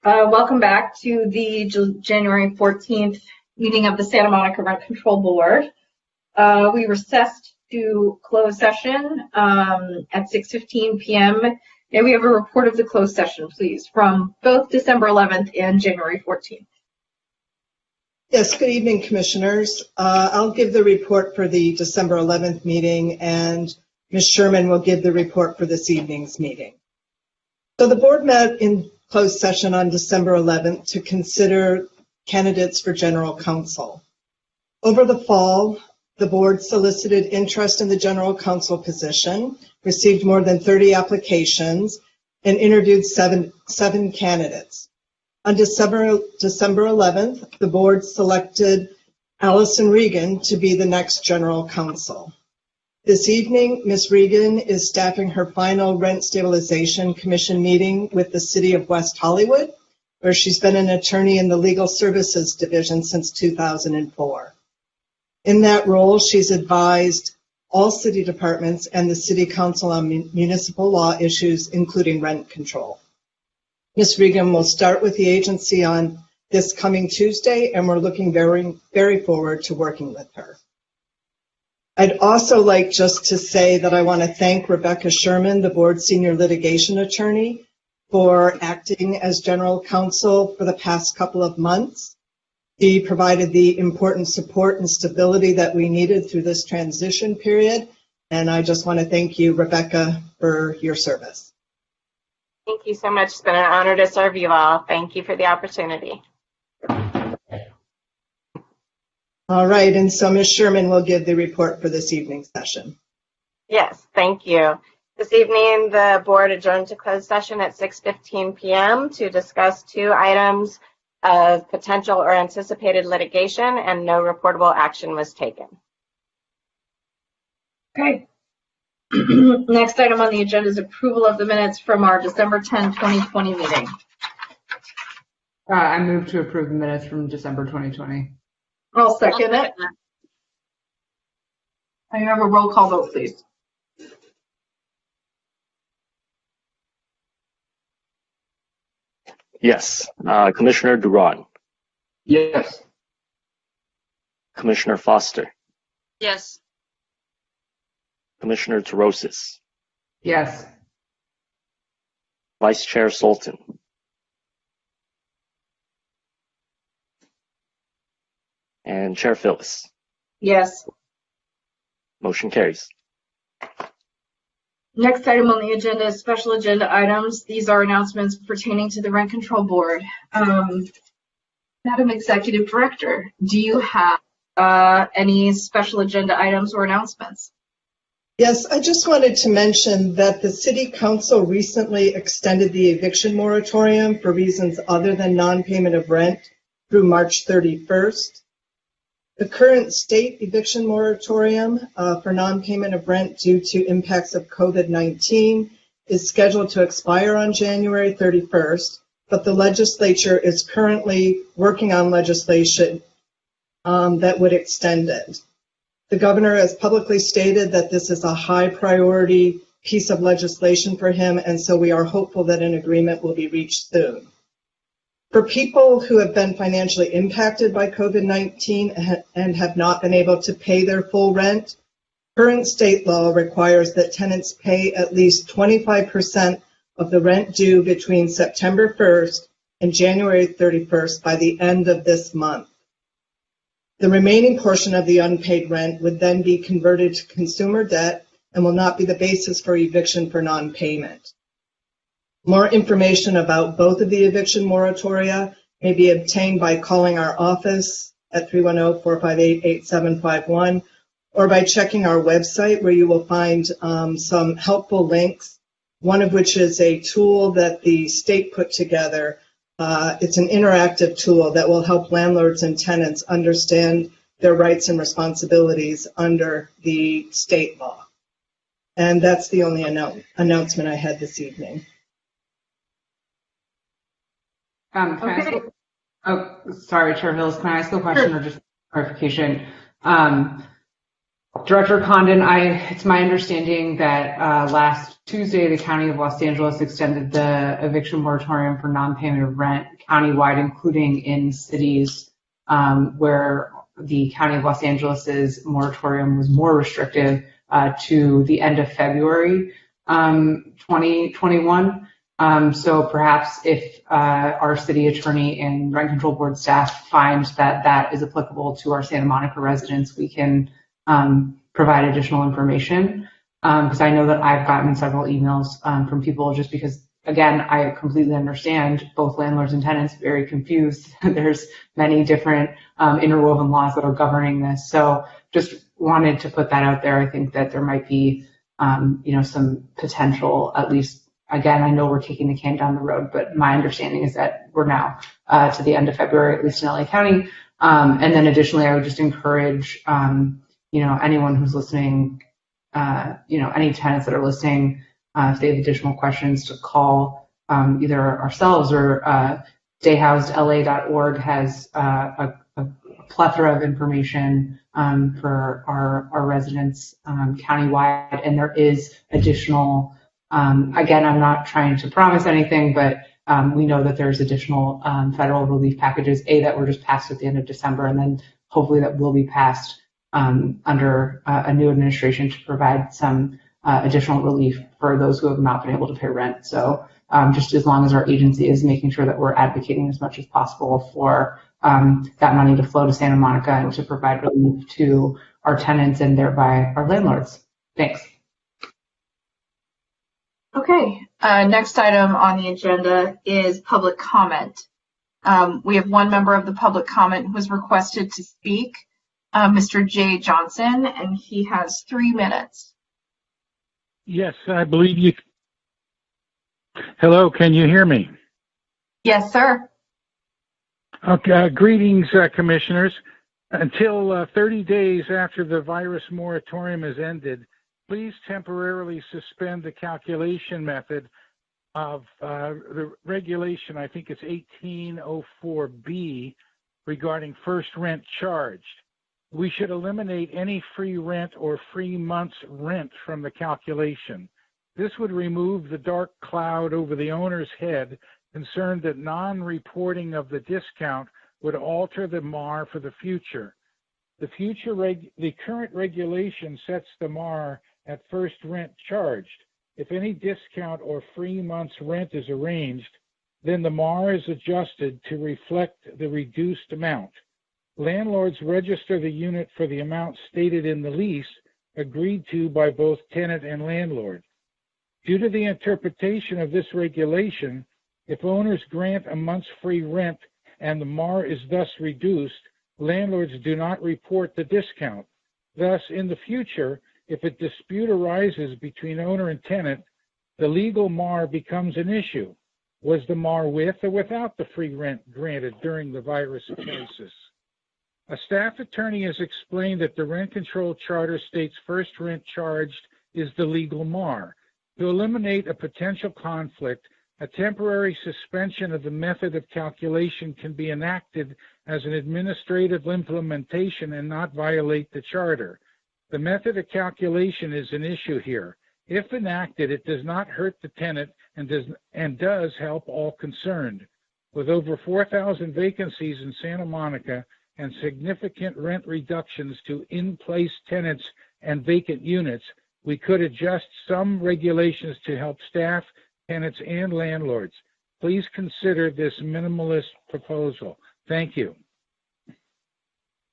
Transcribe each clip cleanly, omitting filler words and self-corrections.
Welcome back to the January 14th meeting of the Santa Monica Rent Control Board. We recessed to closed session at 6:15 p.m. And we have a report of the closed session, please, from both December 11th and January 14th. Yes, good evening, Commissioners. I'll give the report for the December 11th meeting, and Ms. Sherman will give the report for this evening's meeting. So the board met in closed session on December 11th to consider candidates for general counsel. Over the fall, the board solicited interest in the general counsel position, received more than 30 applications, and interviewed seven candidates. On December 11th, the board selected Allison Regan to be the next general counsel. This evening, Ms. Regan is staffing her final Rent Stabilization Commission meeting with the City of West Hollywood, where she's been an attorney in the Legal Services Division since 2004. In that role, she's advised all city departments and the City Council on municipal law issues, including rent control. Ms. Regan will start with the agency on this coming Tuesday, and we're looking very, very forward to working with her. I'd also like just to say that I want to thank Rebecca Sherman, the board's senior litigation attorney, for acting as general counsel for the past couple of months. She provided the important support and stability that we needed through this transition period, and I just want to thank you, Rebecca, for your service. Thank you so much. It's been an honor to serve you all. Thank you for the opportunity. All right, and so Ms. Sherman will give the report for this evening's session. Yes, thank you. This evening, the board adjourned to closed session at 6:15 p.m. to discuss 2 items of potential or anticipated litigation, and no reportable action was taken. Okay. Next item on the agenda is approval of the minutes from our December 10, 2020 meeting. I move to approve the minutes from December 2020. I'll second it. I have a roll call vote, please. Yes. Commissioner Duran. Yes. Commissioner Foster. Yes. Commissioner Torosis. Yes. Vice Chair Sultan. And Chair Phyllis. Yes. Motion carries. Next item on the agenda is special agenda items. These are announcements pertaining to the Rent Control Board. Madam Executive Director, do you have any special agenda items or announcements? Yes, I just wanted to mention that the City Council recently extended the eviction moratorium for reasons other than non-payment of rent through March 31st. The current state eviction moratorium for non-payment of rent due to impacts of COVID-19 is scheduled to expire on January 31st, but the legislature is currently working on legislation that would extend it. The governor has publicly stated that this is a high priority piece of legislation for him, and so we are hopeful that an agreement will be reached soon. For people who have been financially impacted by COVID-19 and have not been able to pay their full rent, current state law requires that tenants pay at least 25% of the rent due between September 1st and January 31st by the end of this month. The remaining portion of the unpaid rent would then be converted to consumer debt and will not be the basis for eviction for non-payment. More information about both of the eviction moratoria may be obtained by calling our office at 310-458-8751 or by checking our website, where you will find some helpful links, one of which is a tool that the state put together. It's an interactive tool that will help landlords and tenants understand their rights and responsibilities under the state law. And that's the only announcement I had this evening. Sorry, Chair Hills, can I ask a question or just clarification? Director Condon, it's my understanding that last Tuesday, the County of Los Angeles extended the eviction moratorium for non-payment of rent countywide, including in cities where the County of Los Angeles's moratorium was more restrictive to the end of February 2021. So perhaps if our city attorney and rent control board staff find that that is applicable to our Santa Monica residents, we can provide additional information. Because I know that I've gotten several emails from people just because, again, I completely understand both landlords and tenants very confused. There's many different interwoven laws that are governing this. So just wanted to put that out there. I think that there might be, some potential, at least, again, I know we're kicking the can down the road, but my understanding is that we're now to the end of February, at least in LA County. And then additionally, I would just encourage, anyone who's listening, any tenants that are listening, if they have additional questions, to call either ourselves or stayhousedla.org has a plethora of information for our residents countywide, and there is additional. Again, I'm not trying to promise anything, but we know that there's additional federal relief packages, that were just passed at the end of December, and then hopefully that will be passed under a new administration to provide some additional relief for those who have not been able to pay rent. So just as long as our agency is making sure that we're advocating as much as possible for that money to flow to Santa Monica and to provide relief to our tenants and thereby our landlords. Thanks. Okay, next item on the agenda is public comment. We have one member of the public comment who has requested to speak, Mr. Jay Johnson, and he has 3 minutes. Yes, I believe you. Hello, can you hear me? Yes, sir. Okay, greetings, commissioners. Until 30 days after the virus moratorium is ended, please temporarily suspend the calculation method of the regulation, I think it's 1804B, regarding first rent charged. We should eliminate any free rent or free month's rent from the calculation. This would remove the dark cloud over the owner's head, concerned that non-reporting of the discount would alter the MAR for the future. The current regulation sets the MAR at first rent charged. If any discount or free month's rent is arranged, then the MAR is adjusted to reflect the reduced amount. Landlords register the unit for the amount stated in the lease, agreed to by both tenant and landlord. Due to the interpretation of this regulation, if owners grant a month's free rent and the MAR is thus reduced, landlords do not report the discount. Thus, in the future, if a dispute arises between owner and tenant, the legal MAR becomes an issue. Was the MAR with or without the free rent granted during the virus crisis? A staff attorney has explained that the rent control charter states first rent charged is the legal MAR. To eliminate a potential conflict, a temporary suspension of the method of calculation can be enacted as an administrative implementation and not violate the charter. The method of calculation is an issue here. If enacted, it does not hurt the tenant and does help all concerned. With over 4,000 vacancies in Santa Monica and significant rent reductions to in-place tenants and vacant units, we could adjust some regulations to help staff, tenants, and landlords. Please consider this minimalist proposal. Thank you.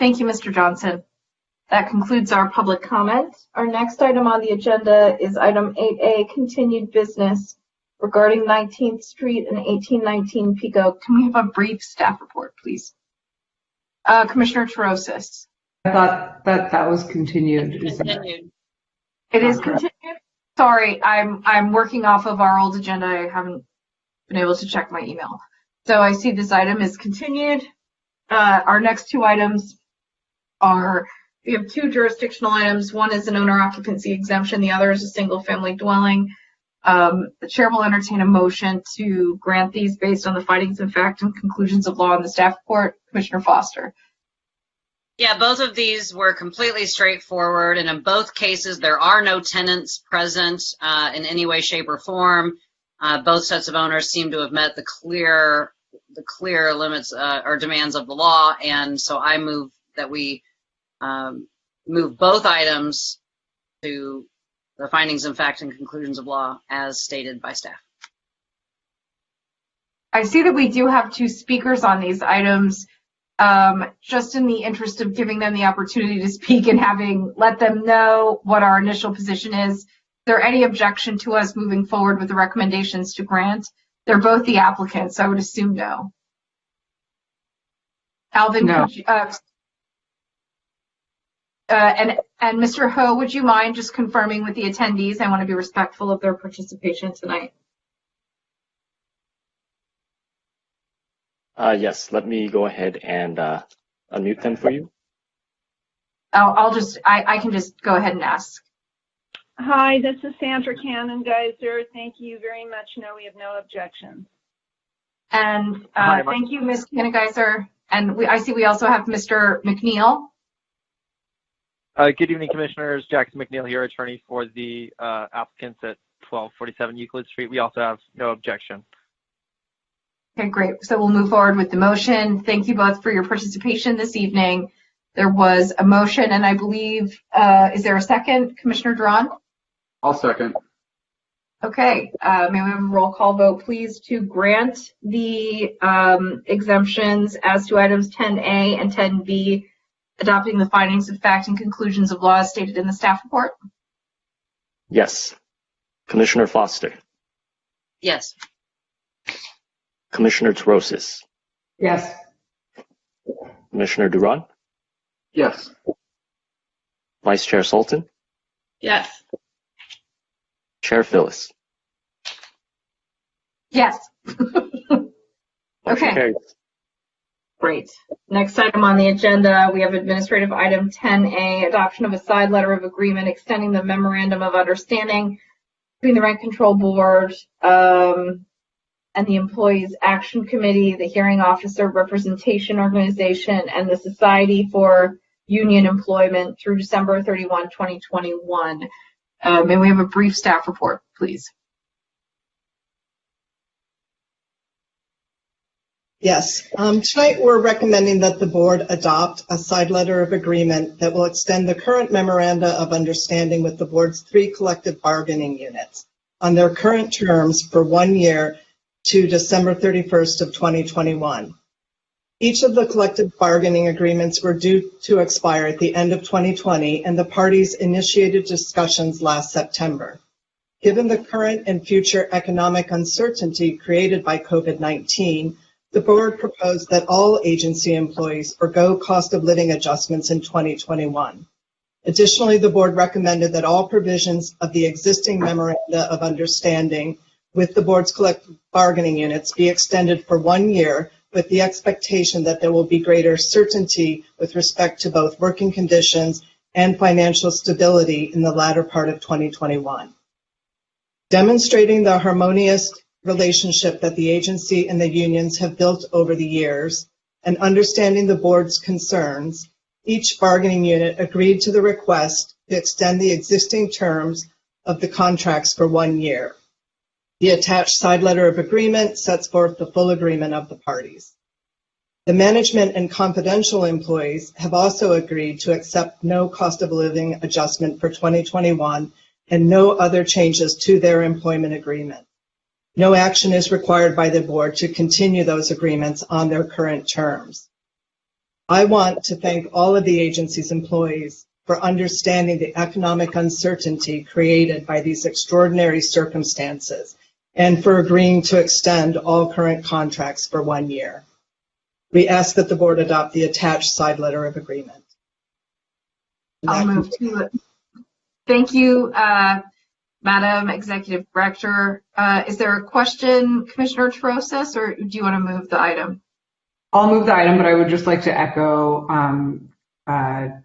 Thank you, Mr. Johnson. That concludes our public comment. Our next item on the agenda is item 8A, continued business regarding 19th Street and 1819 Pico. Can we have a brief staff report, please? Commissioner Torosis. I thought that was continued. It is continued? Sorry, I'm working off of our old agenda. I haven't been able to check my email. So I see this item is continued. Our next two items are, we have two jurisdictional items. One is an owner occupancy exemption. The other is a single family dwelling. The chair will entertain a motion to grant these based on the findings of fact and conclusions of law in the staff report. Commissioner Foster. Yeah, both of these were completely straightforward, and in both cases, there are no tenants present in any way, shape, or form. Both sets of owners seem to have met the clear limits or demands of the law, and so I move that we move both items to the findings of fact and conclusions of law as stated by staff. I see that we do have two speakers on these items. Just in the interest of giving them the opportunity to speak and having let them know what our initial position is there any objection to us moving forward with the recommendations to grant? They're both the applicants, so I would assume no. Alvin, No. could you, and Mr. Ho, would you mind just confirming with the attendees? I want to be respectful of their participation tonight. Yes, let me go ahead and unmute them for you. I can just go ahead and ask. Hi, this is Sandra Cannon-Geyser. Thank you very much. No, we have no objections. And Hi, thank you, Ms. Cannon-Geyser. And I see we also have Mr. McNeil. Good evening, Commissioners. Jackson McNeil here, attorney for the applicants at 1247 Euclid Street. We also have no objection. Okay, great. So we'll move forward with the motion. Thank you both for your participation this evening. There was a motion, and I believe, is there a second, Commissioner Duran? I'll second. Okay, may we have a roll call vote, please, to grant the exemptions as to items 10A and 10B, adopting the findings of fact and conclusions of law as stated in the staff report? Yes. Commissioner Foster, Yes. Commissioner Torosis, Yes. Commissioner Duran, Yes. Vice Chair Sultan, Yes. Chair Phyllis. Yes. Motion Okay. carries. Great. Next item on the agenda, we have administrative item 10A, adoption of a side letter of agreement extending the memorandum of understanding between the Rent Control Board and the Employees Action Committee, the Hearing Officer Representation Organization, and the Society for Union Employment through December 31, 2021. May we have a brief staff report, please? Yes. Tonight we're recommending that the board adopt a side letter of agreement that will extend the current memoranda of understanding with the board's 3 collective bargaining units on their current terms for 1 year to December 31st of 2021. Each of the collective bargaining agreements were due to expire at the end of 2020, and the parties initiated discussions last September. Given the current and future economic uncertainty created by COVID-19, the board proposed that all agency employees forgo cost of living adjustments in 2021. Additionally, the board recommended that all provisions of the existing memoranda of understanding with the board's collective bargaining units be extended for 1 year, with the expectation that there will be greater certainty with respect to both working conditions and financial stability in the latter part of 2021. Demonstrating the harmonious relationship that the agency and the unions have built over the years, and understanding the board's concerns, each bargaining unit agreed to the request to extend the existing terms of the contracts for 1 year. The attached side letter of agreement sets forth the full agreement of the parties. The management and confidential employees have also agreed to accept no cost of living adjustment for 2021 and no other changes to their employment agreement. No action is required by the board to continue those agreements on their current terms. I want to thank all of the agency's employees for understanding the economic uncertainty created by these extraordinary circumstances and for agreeing to extend all current contracts for 1 year. We ask that the board adopt the attached side letter of agreement. I'll move to it. Thank you, Madam Executive Director. Is there a question, Commissioner Torosis, or do you want to move the item? I'll move the item, but I would just like to echo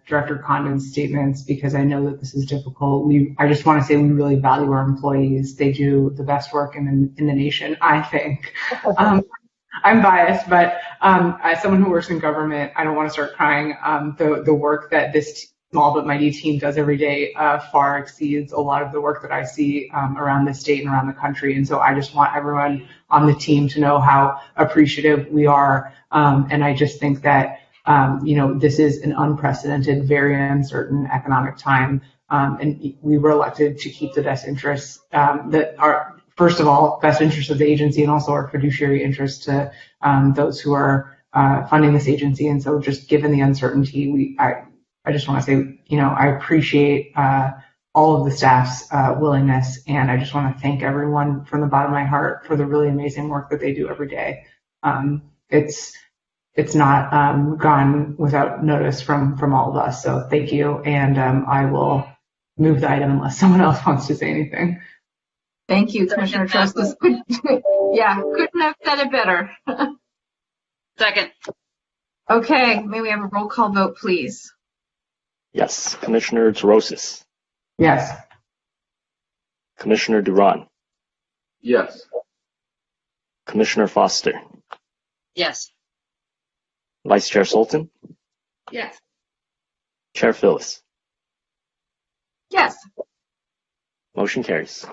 Director Condon's statements because I know that this is difficult. I just want to say we really value our employees. They do the best work in the nation, I think. I'm biased, but as someone who works in government, I don't want to start crying. The work that this small but mighty team does every day far exceeds a lot of the work that I see around the state and around the country. And so I just want everyone on the team to know how appreciative we are. And I just think that, this is an unprecedented, very uncertain economic time. And we were elected to keep the best interests that are, first of all, best interests of the agency and also our fiduciary interests to those who are funding this agency. And so just given the uncertainty, I just want to say, I appreciate all of the staff's willingness, and I just want to thank everyone from the bottom of my heart for the really amazing work that they do every day. It's not gone without notice from all of us, so thank you, and I will move the item unless someone else wants to say anything. Thank you, Commissioner Trostis. Yeah, couldn't have said it better. Second. Okay, may we have a roll call vote, please? Yes. Commissioner Torosis. Yes. Commissioner Duran. Yes. Commissioner Foster. Yes. Vice Chair Sultan. Yes. Chair Phyllis. Yes. Motion carries.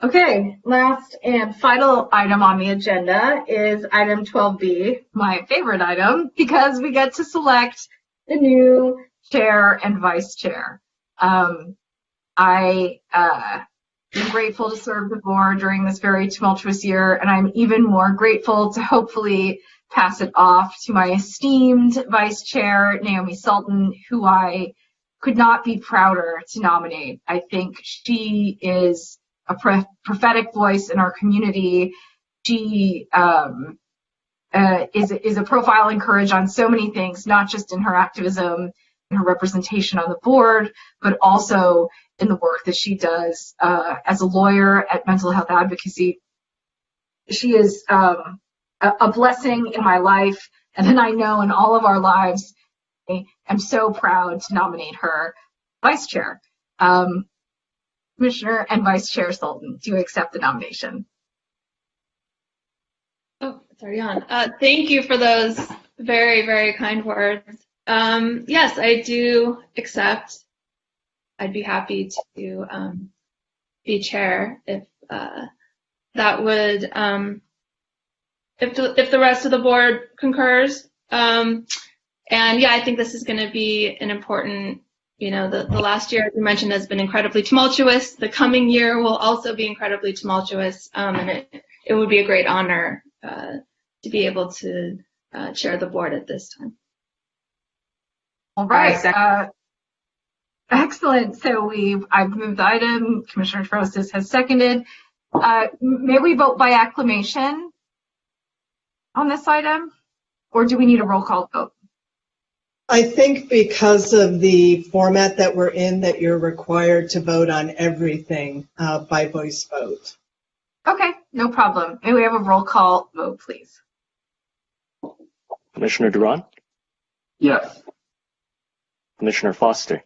Okay, last and final item on the agenda is item 12B, my favorite item, because we get to select the new chair and vice chair. I am grateful to serve the board during this very tumultuous year, and I'm even more grateful to hopefully pass it off to my esteemed vice chair, Naomi Sultan, who I could not be prouder to nominate. I think she is a prophetic voice in our community. She is a profile in courage on so many things, not just in her activism and her representation on the board, but also in the work that she does as a lawyer at Mental Health Advocacy. She is a blessing in my life, and then I know in all of our lives. I'm so proud to nominate her vice chair. Commissioner and Vice Chair Sultan, do you accept the nomination? Oh, it's already on. Thank you for those very, very kind words. Yes, I do accept. I'd be happy to be chair if that would, if the rest of the board concurs. And yeah, I think this is going to be an important, the last year, as you mentioned, has been incredibly tumultuous. The coming year will also be incredibly tumultuous, and it would be a great honor to be able to chair the board at this time. All right. Excellent. So I've moved the item. Commissioner Trostis has seconded. May we vote by acclamation on this item, or do we need a roll call vote? I think because of the format that we're in, that you're required to vote on everything by voice vote. Okay, no problem. May we have a roll call vote, please? Commissioner Duran. Yes. Commissioner Foster.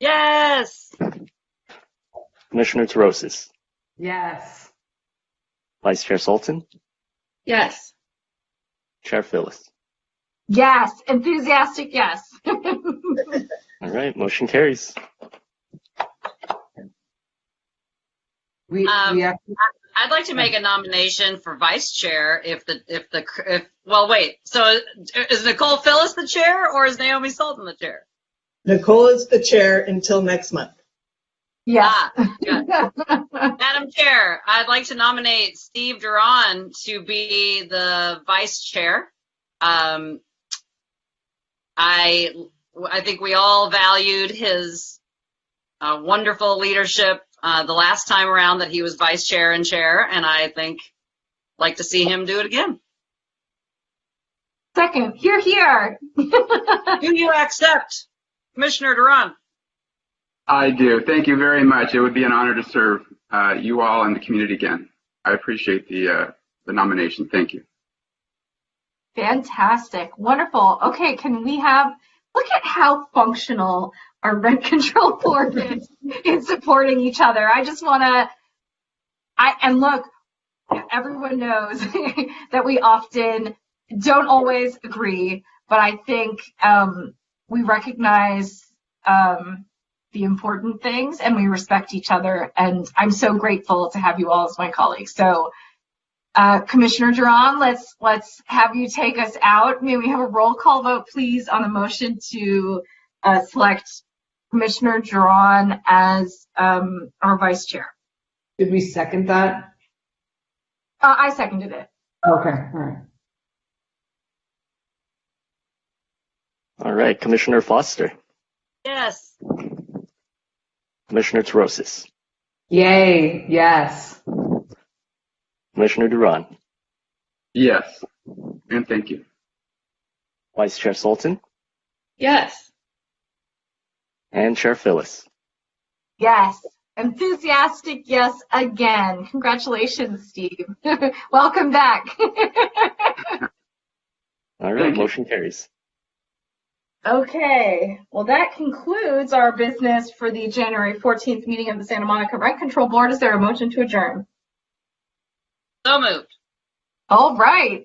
Yes. Commissioner Torosis. Yes. Vice Chair Sultan. Yes. Chair Phyllis. Yes. Enthusiastic yes. All right, motion carries. I'd like to make a nomination for vice chair well, wait, so is Nicole Phyllis the chair or is Naomi Sultan the chair? Nicole is the chair until next month. Yeah. Madam Chair, I'd like to nominate Steve Duran to be the vice chair. I think we all valued his wonderful leadership the last time around that he was vice chair and chair, and I think I'd like to see him do it again. Second, here. Do you accept, Commissioner Duran? I do. Thank you very much. It would be an honor to serve you all and the community again. I appreciate the nomination. Thank you. Fantastic. Wonderful. Okay, can we look at how functional our rent control board is in supporting each other. I just want to, and look, everyone knows that we often don't always agree, but I think we recognize the important things and we respect each other. And I'm so grateful to have you all as my colleagues. So Commissioner Duran, let's have you take us out. May we have a roll call vote, please, on the motion to select Commissioner Duran as our vice chair. Did we second that? I seconded it. Okay, all right. All right, Commissioner Foster, Yes. Commissioner Torosis, Yay, yes. Commissioner Duran, Yes, and thank you. Vice Chair Sultan, Yes. and Chair Phyllis. Yes. Enthusiastic yes again. Congratulations, Steve. Welcome back. All right, Thank you. motion carries. Okay. Well, that concludes our business for the January 14th meeting of the Santa Monica Rent Control Board. Is there a motion to adjourn? So moved. All right.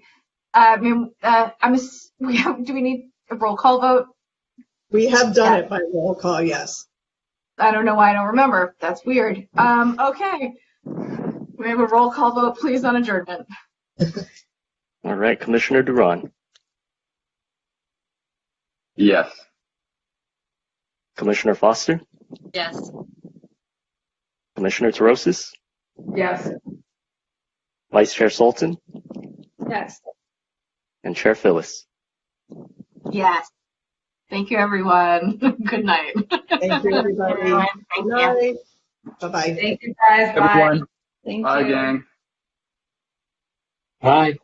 Do we need a roll call vote? We have done it by roll call, yes. I don't know why I don't remember. That's weird. Okay. We have a roll call vote, please, on adjournment. All right, Commissioner Duran, Yes. Commissioner Foster, Yes. Commissioner Torosis, Yes. Vice Chair Sultan, Yes. and Chair Phyllis. Yes. Thank you, everyone. Good night. Thank you, everybody. Everyone, thank Good you. night. Bye-bye. Thank you, guys. Bye. Everyone. Thank Bye, you. gang. Bye.